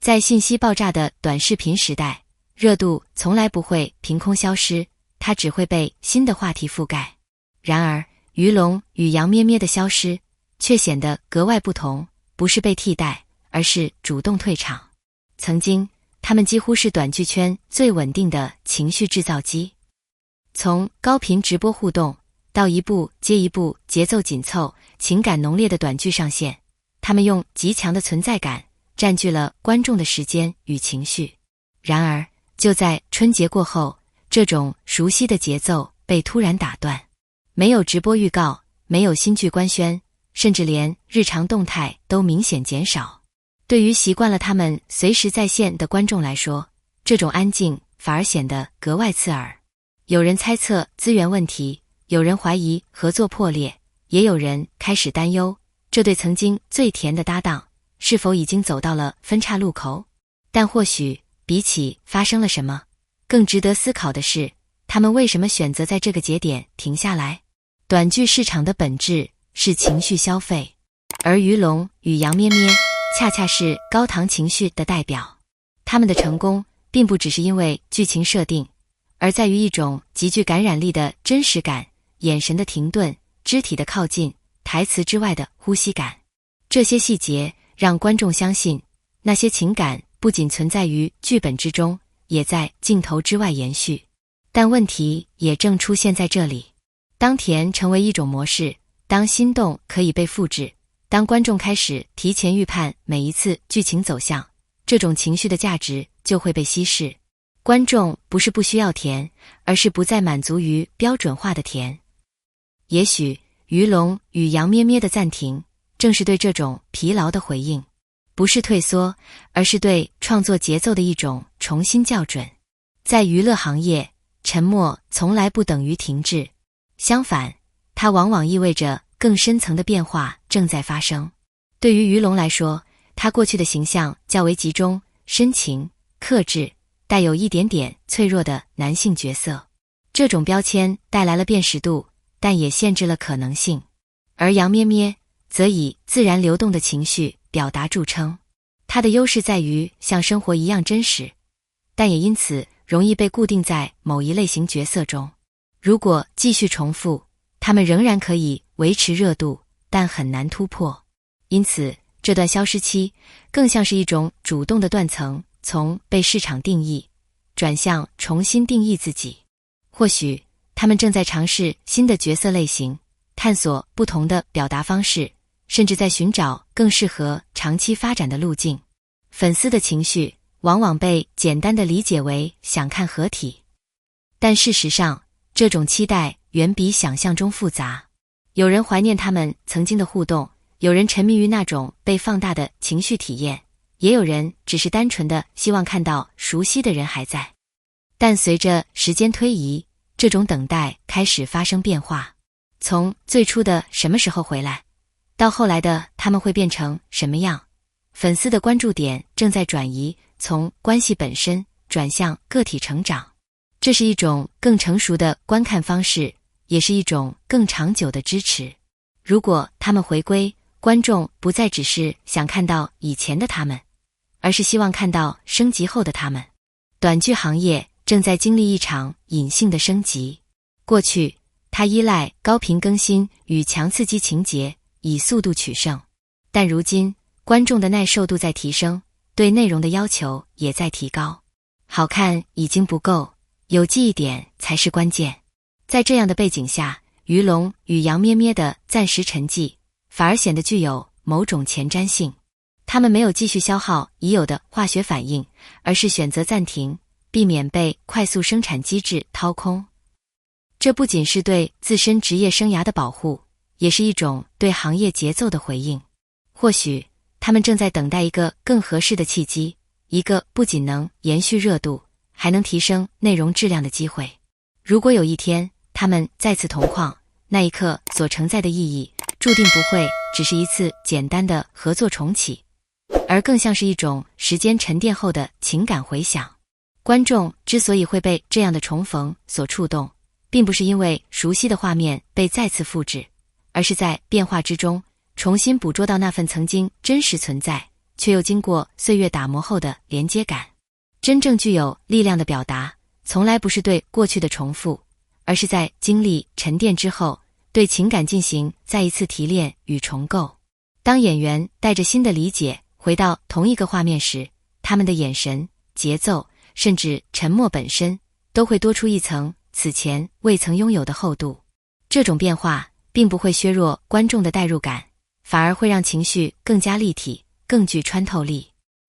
在信息爆炸的短视频时代，热度从来不会凭空消失，它只会被新的话题覆盖。然而，于龙与杨咩咩的消失却显得格外不同，不是被替代，而是主动退场。曾经，他们几乎是短剧圈最稳定的情绪制造机。从高频直播互动到一部接一部节奏紧凑、情感浓烈的短剧上线，他们用极强的存在感占据了观众的时间与情绪。然而，就在春节过后，这种熟悉的节奏被突然打断。没有直播预告，没有新剧官宣，甚至连日常动态都明显减少。对于习惯了他们随时在线的观众来说，这种安静反而显得格外刺耳。有人猜测资源问题，有人怀疑合作破裂，也有人开始担忧，这对曾经最甜的搭档是否已经走到了分岔路口。但或许比起发生了什么，更值得思考的是，他们为什么选择在这个节点停下来。短剧市场的本质是情绪消费，而于龙与杨咩咩恰恰是高糖情绪的代表。他们的成功并不只是因为剧情设定，而在于一种极具感染力的真实感，眼神的停顿，肢体的靠近，台词之外的呼吸感。这些细节让观众相信，那些情感不仅存在于剧本之中，也在镜头之外延续。但问题也正出现在这里。当甜成为一种模式，当心动可以被复制，当观众开始提前预判每一次剧情走向，这种情绪的价值就会被稀释。观众不是不需要甜，而是不再满足于标准化的甜。也许于龙与杨咩咩的暂停正是对这种疲劳的回应，不是退缩，而是对创作节奏的一种重新校准。在娱乐行业，沉默从来不等于停滞，相反，它往往意味着更深层的变化正在发生。对于于龙来说，他过去的形象较为集中、深情、克制，带有一点点脆弱的男性角色。这种标签带来了辨识度，但也限制了可能性。而杨咩咩则以自然流动的情绪表达著称。他的优势在于像生活一样真实，但也因此容易被固定在某一类型角色中。如果继续重复，他们仍然可以维持热度，但很难突破。因此，这段消失期更像是一种主动的断层，从被市场定义转向重新定义自己。或许他们正在尝试新的角色类型，探索不同的表达方式，甚至在寻找更适合长期发展的路径。粉丝的情绪往往被简单地理解为想看合体，但事实上，这种期待远比想象中复杂。有人怀念他们曾经的互动，有人沉迷于那种被放大的情绪体验，也有人只是单纯的希望看到熟悉的人还在。但随着时间推移，这种等待开始发生变化。从最初的什么时候回来，到后来的他们会变成什么样，粉丝的关注点正在转移，从关系本身转向个体成长。这是一种更成熟的观看方式，也是一种更长久的支持。如果他们回归，观众不再只是想看到以前的他们，而是希望看到升级后的他们。短剧行业正在经历一场隐性的升级。过去，它依赖高频更新与强刺激情节，以速度取胜。但如今，观众的耐受度在提升，对内容的要求也在提高。好看已经不够，有记忆点才是关键。在这样的背景下，于龙与杨咩咩的暂时沉寂，反而显得具有某种前瞻性。他们没有继续消耗已有的化学反应，而是选择暂停，避免被快速生产机制掏空。这不仅是对自身职业生涯的保护，也是一种对行业节奏的回应。或许，他们正在等待一个更合适的契机，一个不仅能延续热度，还能提升内容质量的机会。如果有一天，他们再次同框，那一刻所承载的意义，注定不会只是一次简单的合作重启，而更像是一种时间沉淀后的情感回响。观众之所以会被这样的重逢所触动，并不是因为熟悉的画面被再次复制，而是在变化之中重新捕捉到那份曾经真实存在、却又经过岁月打磨后的连接感。真正具有力量的表达，从来不是对过去的重复，而是在经历沉淀之后，对情感进行再一次提炼与重构。当演员带着新的理解回到同一个画面时，他们的眼神、节奏，甚至沉默本身，都会多出一层此前未曾拥有的厚度。这种变化并不会削弱观众的代入感，反而会让情绪更加立体，更具穿透力。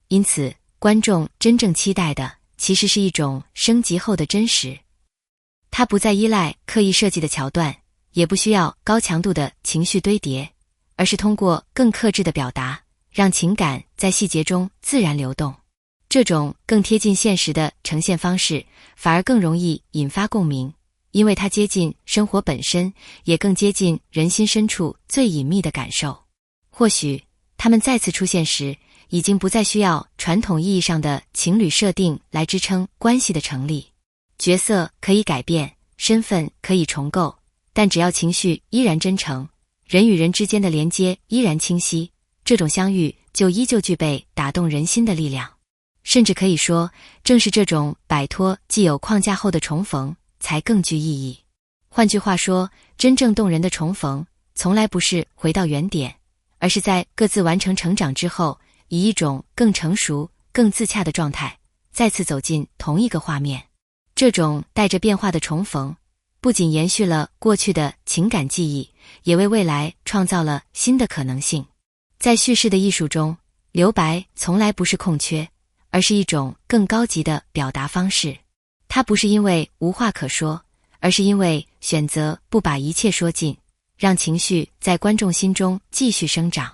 因此，观众真正期待的其实是一种升级后的真实。它不再依赖刻意设计的桥段，也不需要高强度的情绪堆叠，而是通过更克制的表达，让情感在细节中自然流动。这种更贴近现实的呈现方式，反而更容易引发共鸣，因为它接近生活本身，也更接近人心深处最隐秘的感受。或许，他们再次出现时，已经不再需要传统意义上的情侣设定来支撑关系的成立。角色可以改变，身份可以重构，但只要情绪依然真诚，人与人之间的连接依然清晰，这种相遇就依旧具备打动人心的力量。甚至可以说，正是这种摆脱既有框架后的重逢，才更具意义。换句话说，真正动人的重逢，从来不是回到原点，而是在各自完成成长之后，以一种更成熟、更自洽的状态，再次走进同一个画面。这种带着变化的重逢，不仅延续了过去的情感记忆，也为未来创造了新的可能性。在叙事的艺术中，留白从来不是空缺，而是一种更高级的表达方式。它不是因为无话可说，而是因为选择不把一切说尽，让情绪在观众心中继续生长。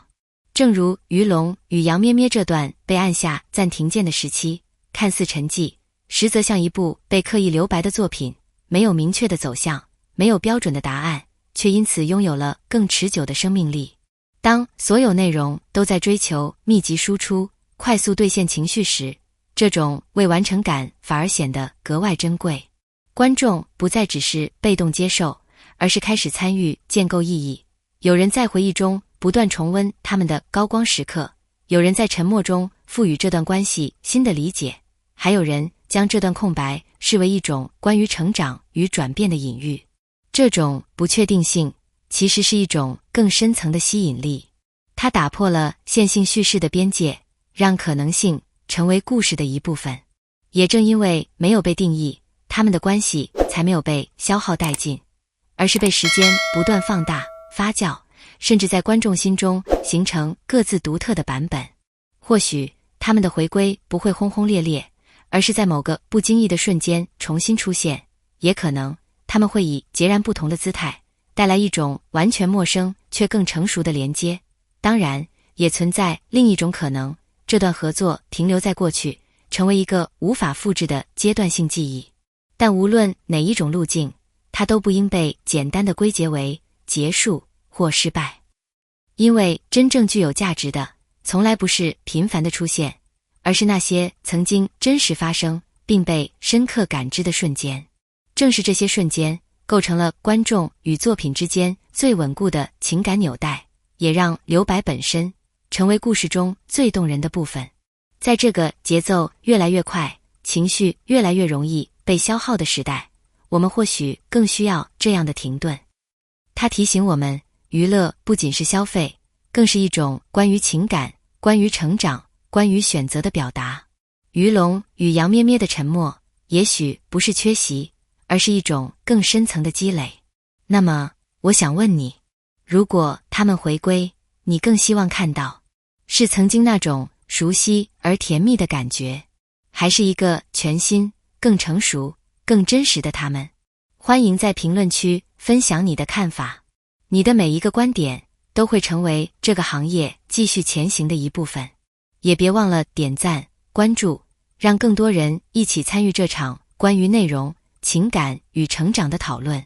正如于龙与杨咩咩这段被按下暂停键的时期，看似沉寂，实则像一部被刻意留白的作品，没有明确的走向，没有标准的答案，却因此拥有了更持久的生命力。当所有内容都在追求密集输出、快速兑现情绪时，这种未完成感反而显得格外珍贵。观众不再只是被动接受，而是开始参与建构意义。有人在回忆中不断重温他们的高光时刻，有人在沉默中赋予这段关系新的理解，还有人将这段空白视为一种关于成长与转变的隐喻。这种不确定性其实是一种更深层的吸引力，它打破了线性叙事的边界，让可能性成为故事的一部分。也正因为没有被定义，他们的关系才没有被消耗殆尽，而是被时间不断放大、发酵，甚至在观众心中形成各自独特的版本。或许他们的回归不会轰轰烈烈，而是在某个不经意的瞬间重新出现，也可能他们会以截然不同的姿态，带来一种完全陌生却更成熟的连接。当然，也存在另一种可能，这段合作停留在过去，成为一个无法复制的阶段性记忆。但无论哪一种路径，它都不应被简单地归结为结束或失败。因为真正具有价值的，从来不是频繁的出现，而是那些曾经真实发生并被深刻感知的瞬间。正是这些瞬间，构成了观众与作品之间最稳固的情感纽带，也让留白本身成为故事中最动人的部分。在这个节奏越来越快、情绪越来越容易被消耗的时代，我们或许更需要这样的停顿。它提醒我们，娱乐不仅是消费，更是一种关于情感、关于成长、关于选择的表达。于龙与杨咩咩的沉默，也许不是缺席，而是一种更深层的积累。那么，我想问你，如果他们回归，你更希望看到是曾经那种熟悉而甜蜜的感觉，还是一个全新、更成熟、更真实的他们？欢迎在评论区分享你的看法，你的每一个观点都会成为这个行业继续前行的一部分。也别忘了点赞、关注，让更多人一起参与这场关于内容、情感与成长的讨论。